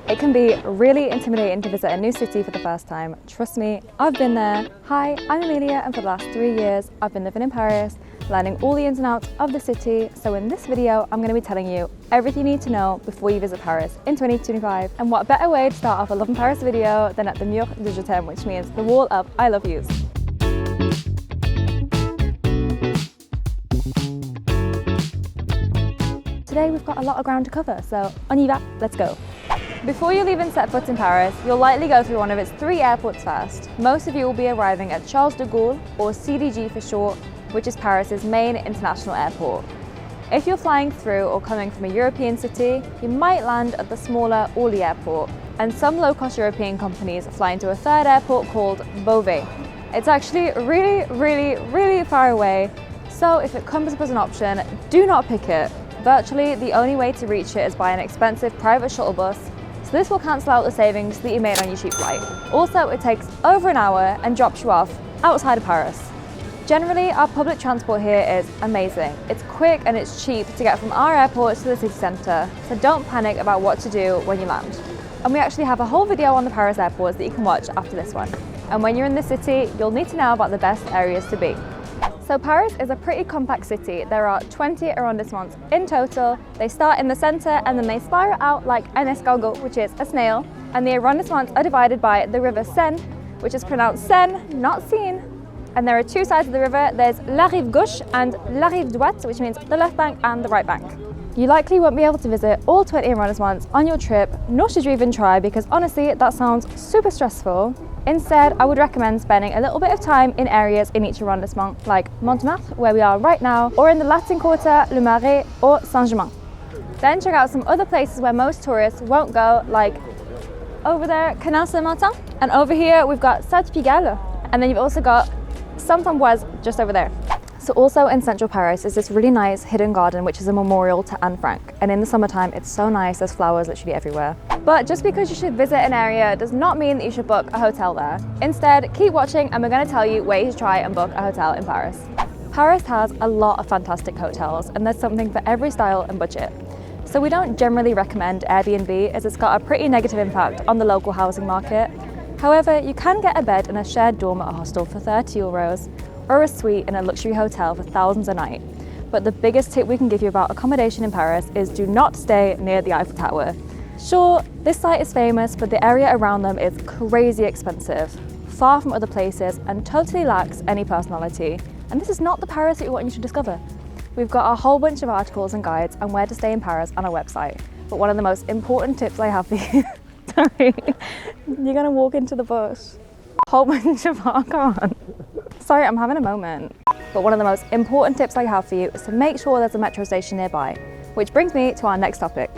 It can be really intimidating to visit a new city for the first time. Trust me, I've been there. Hi, I'm Amelia, and for the last 3 years, I've been living in Paris, learning all the ins and outs of the city. So in this video, I'm going to be telling you everything you need to know before you visit Paris in 2025. And what better way to start off a Love in Paris video than at the Mur de Je t'aime, which means the wall of I love yous. Today we've got a lot of ground to cover, so on y va, let's go. Before you even set foot in Paris, you'll likely go through one of its 3 airports first. Most of you will be arriving at Charles de Gaulle, or CDG for short, which is Paris's main international airport. If you're flying through or coming from a European city, you might land at the smaller Orly airport, and some low-cost European companies fly into a third airport called Beauvais. It's actually really far away, so if it comes up as an option, do not pick it. Virtually, the only way to reach it is by an expensive private shuttle bus, so this will cancel out the savings that you made on your cheap flight. Also, it takes over an hour and drops you off outside of Paris. Generally, our public transport here is amazing. It's quick and it's cheap to get from our airport to the city centre, so don't panic about what to do when you land. And we actually have a whole video on the Paris airports that you can watch after this one. And when you're in the city, you'll need to know about the best areas to be. So Paris is a pretty compact city. There are 20 arrondissements in total. They start in the centre and then they spiral out like un escargot, which is a snail. And the arrondissements are divided by the river Seine, which is pronounced Seine, not Seine. And there are 2 sides of the river. There's la rive gauche and la rive droite, which means the left bank and the right bank. You likely won't be able to visit all 20 arrondissements on your trip, nor should you even try, because honestly, that sounds super stressful. Instead, I would recommend spending a little bit of time in areas in each arrondissement, like Montmartre, where we are right now, or in the Latin Quarter, Le Marais, or Saint-Germain. Then check out some other places where most tourists won't go, like over there, Canal Saint-Martin, and over here we've got Sainte-Pigalle, and then you've also got Saint-Ambroise just over there. So also in central Paris is this really nice hidden garden, which is a memorial to Anne Frank. And in the summertime, it's so nice, there's flowers literally everywhere. But just because you should visit an area does not mean that you should book a hotel there. Instead, keep watching and we're going to tell you where you should try and book a hotel in Paris. Paris has a lot of fantastic hotels and there's something for every style and budget. So we don't generally recommend Airbnb as it's got a pretty negative impact on the local housing market. However, you can get a bed in a shared dorm at a hostel for €30, or a suite in a luxury hotel for thousands a night. But the biggest tip we can give you about accommodation in Paris is do not stay near the Eiffel Tower. Sure, this site is famous, but the area around them is crazy expensive, far from other places, and totally lacks any personality. And this is not the Paris that we want you to discover. We've got a whole bunch of articles and guides on where to stay in Paris on our website. But one of the most important tips I have for you, sorry, you're gonna walk into the bush. Whole bunch of on. Sorry, I'm having a moment. But one of the most important tips I have for you is to make sure there's a metro station nearby, which brings me to our next topic.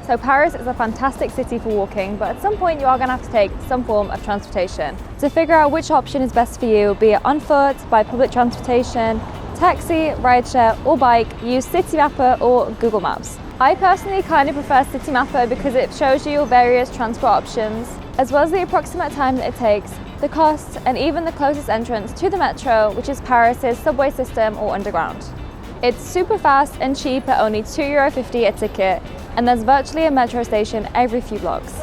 So Paris is a fantastic city for walking, but at some point you are going to have to take some form of transportation. To figure out which option is best for you, be it on foot, by public transportation, taxi, rideshare, or bike, use Citymapper or Google Maps. I personally kind of prefer Citymapper because it shows you various transport options, as well as the approximate time that it takes, the cost, and even the closest entrance to the metro, which is Paris's subway system or underground. It's super fast and cheap at only €2.50 a ticket, and there's virtually a metro station every few blocks.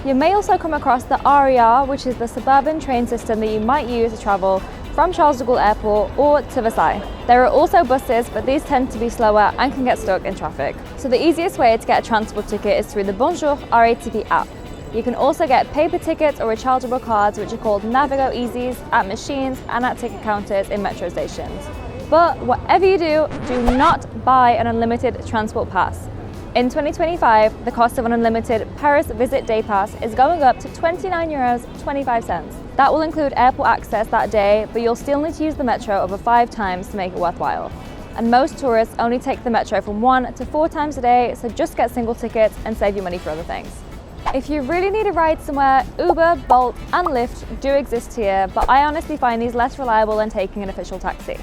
You may also come across the RER, which is the suburban train system that you might use to travel from Charles de Gaulle Airport or to Versailles. There are also buses, but these tend to be slower and can get stuck in traffic. So the easiest way to get a transport ticket is through the Bonjour RATP app. You can also get paper tickets or rechargeable cards, which are called Navigo Easies, at machines and at ticket counters in metro stations. But whatever you do, do not buy an unlimited transport pass. In 2025, the cost of an unlimited Paris Visit Day Pass is going up to €29.25. That will include airport access that day, but you'll still need to use the metro over 5 times to make it worthwhile. And most tourists only take the metro from 1 to 4 times a day, so just get single tickets and save your money for other things. If you really need a ride somewhere, Uber, Bolt and Lyft do exist here, but I honestly find these less reliable than taking an official taxi.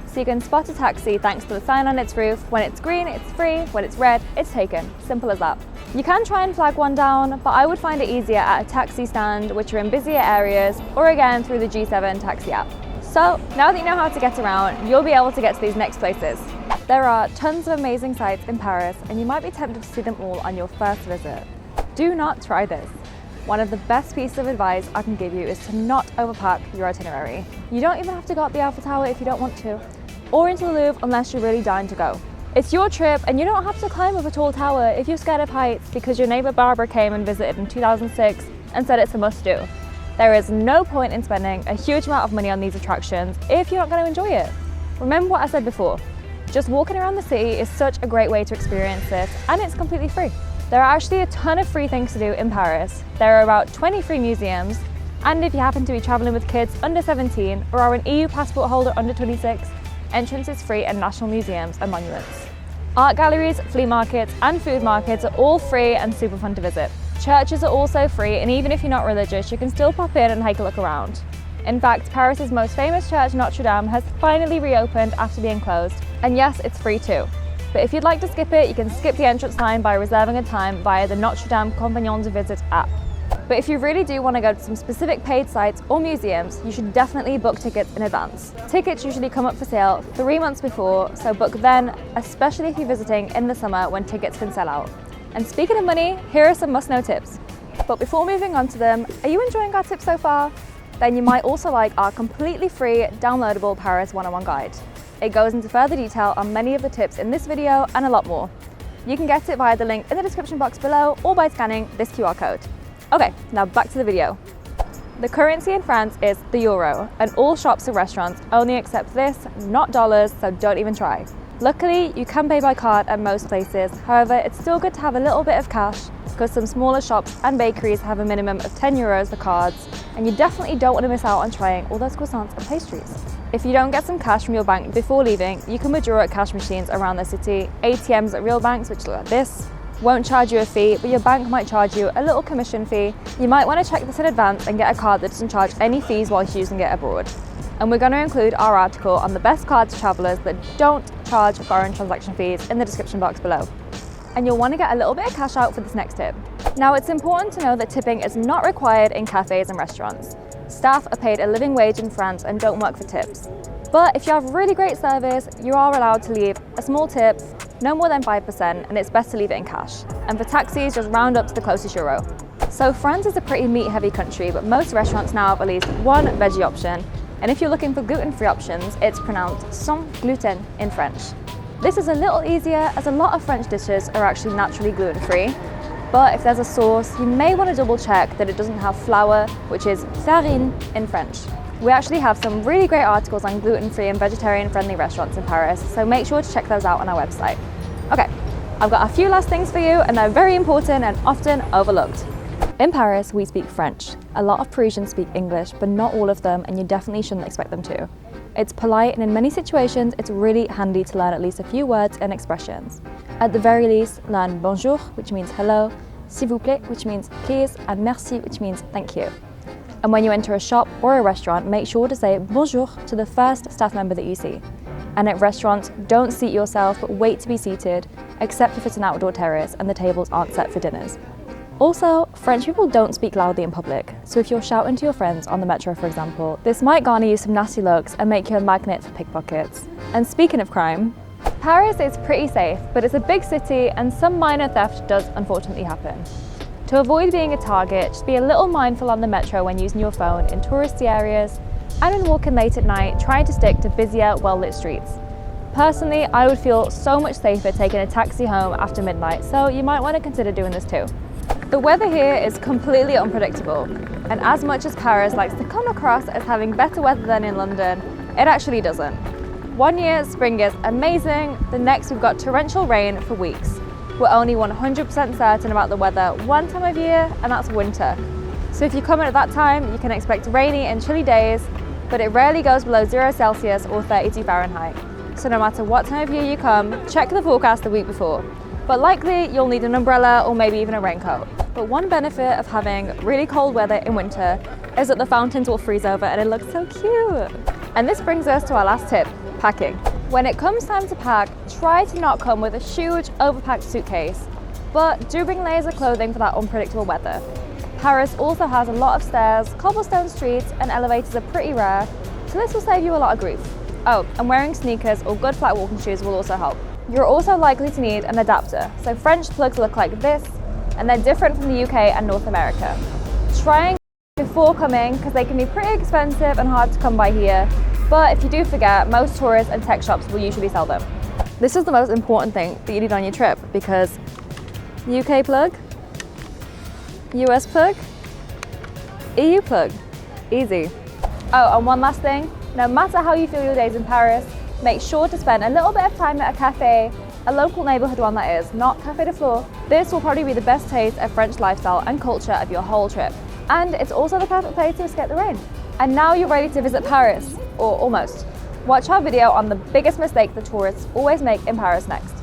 So you can spot a taxi thanks to the sign on its roof. When it's green, it's free. When it's red, it's taken. Simple as that. You can try and flag one down, but I would find it easier at a taxi stand, which are in busier areas, or again through the G7 taxi app. So now that you know how to get around, you'll be able to get to these next places. There are tons of amazing sites in Paris, and you might be tempted to see them all on your first visit. do not try this. One of the best pieces of advice I can give you is to not overpack your itinerary. You don't even have to go up the Eiffel Tower if you don't want to, or into the Louvre unless you're really dying to go. It's your trip and you don't have to climb up a tall tower if you're scared of heights because your neighbour Barbara came and visited in 2006 and said it's a must do. There is no point in spending a huge amount of money on these attractions if you're not going to enjoy it. Remember what I said before, just walking around the city is such a great way to experience this, and it's completely free. There are actually a ton of free things to do in Paris. There are about 20 free museums, and if you happen to be travelling with kids under 17 or are an EU passport holder under 26, entrance is free at national museums and monuments. Art galleries, flea markets and food markets are all free and super fun to visit. Churches are also free, and even if you're not religious, you can still pop in and take a look around. In fact, Paris's most famous church, Notre Dame, has finally reopened after being closed. And yes, it's free too. But if you'd like to skip it, you can skip the entrance line by reserving a time via the Notre Dame Compagnon de Visite app. But if you really do want to go to some specific paid sites or museums, you should definitely book tickets in advance. Tickets usually come up for sale 3 months before, so book then, especially if you're visiting in the summer when tickets can sell out. And speaking of money, here are some must-know tips. But before moving on to them, are you enjoying our tips so far? Then you might also like our completely free downloadable Paris 101 guide. It goes into further detail on many of the tips in this video and a lot more. You can get it via the link in the description box below or by scanning this QR code. Okay, now back to the video. The currency in France is the euro, and all shops and restaurants only accept this, not dollars, so don't even try. Luckily, you can pay by card at most places. However, it's still good to have a little bit of cash because some smaller shops and bakeries have a minimum of 10 euros for cards, and you definitely don't want to miss out on trying all those croissants and pastries. If you don't get some cash from your bank before leaving, you can withdraw at cash machines around the city. ATMs at real banks, which look like this, won't charge you a fee, but your bank might charge you a little commission fee. You might want to check this in advance and get a card that doesn't charge any fees while using it abroad. And we're going to include our article on the best cards for travellers that don't charge foreign transaction fees in the description box below. And you'll want to get a little bit of cash out for this next tip. Now, it's important to know that tipping is not required in cafes and restaurants. Staff are paid a living wage in France and don't work for tips. But if you have really great service, you are allowed to leave a small tip, no more than 5%, and it's best to leave it in cash. And for taxis, just round up to the closest euro. So France is a pretty meat-heavy country, but most restaurants now have at least one veggie option. And if you're looking for gluten-free options, it's pronounced sans gluten in French. This is a little easier as a lot of French dishes are actually naturally gluten-free. But if there's a sauce, you may want to double check that it doesn't have flour, which is farine in French. We actually have some really great articles on gluten-free and vegetarian-friendly restaurants in Paris, so make sure to check those out on our website. Okay, I've got a few last things for you, and they're very important and often overlooked. In Paris, we speak French. A lot of Parisians speak English, but not all of them, and you definitely shouldn't expect them to. It's polite, and in many situations, it's really handy to learn at least a few words and expressions. At the very least, learn bonjour, which means hello, s'il vous plaît, which means please, and merci, which means thank you. And when you enter a shop or a restaurant, make sure to say bonjour to the first staff member that you see. And at restaurants, don't seat yourself, but wait to be seated, except if it's an outdoor terrace and the tables aren't set for dinners. Also, French people don't speak loudly in public, so if you're shouting to your friends on the metro, for example, this might garner you some nasty looks and make you a magnet for pickpockets. And speaking of crime, Paris is pretty safe, but it's a big city and some minor theft does unfortunately happen. To avoid being a target, just be a little mindful on the metro when using your phone in touristy areas, and when walking late at night, trying to stick to busier, well-lit streets. Personally, I would feel so much safer taking a taxi home after midnight, so you might want to consider doing this too. The weather here is completely unpredictable, and as much as Paris likes to come across as having better weather than in London, it actually doesn't. One year, spring is amazing, the next we've got torrential rain for weeks. We're only 100% certain about the weather one time of year, and that's winter. So if you come in at that time, you can expect rainy and chilly days, but it rarely goes below 0 Celsius or 32 Fahrenheit. So no matter what time of year you come, check the forecast the week before. But likely you'll need an umbrella or maybe even a raincoat. But one benefit of having really cold weather in winter is that the fountains will freeze over and it looks so cute. And this brings us to our last tip, packing. When it comes time to pack, try to not come with a huge overpacked suitcase, but do bring layers of clothing for that unpredictable weather. Paris also has a lot of stairs, cobblestone streets, and elevators are pretty rare, so this will save you a lot of grief. Oh, and wearing sneakers or good flat walking shoes will also help. You're also likely to need an adapter, so French plugs look like this, and they're different from the UK and North America. Try and before coming because they can be pretty expensive and hard to come by here, but if you do forget, most tourist and tech shops will usually sell them. This is the most important thing that you need on your trip because UK plug, US plug, EU plug, easy. Oh, and one last thing, no matter how you feel your days in Paris, make sure to spend a little bit of time at a cafe, a local neighborhood one that is, not Café de Flore. This will probably be the best taste of French lifestyle and culture of your whole trip. And it's also the perfect place to escape the rain. And now you're ready to visit Paris, or almost. Watch our video on the biggest mistake the tourists always make in Paris next.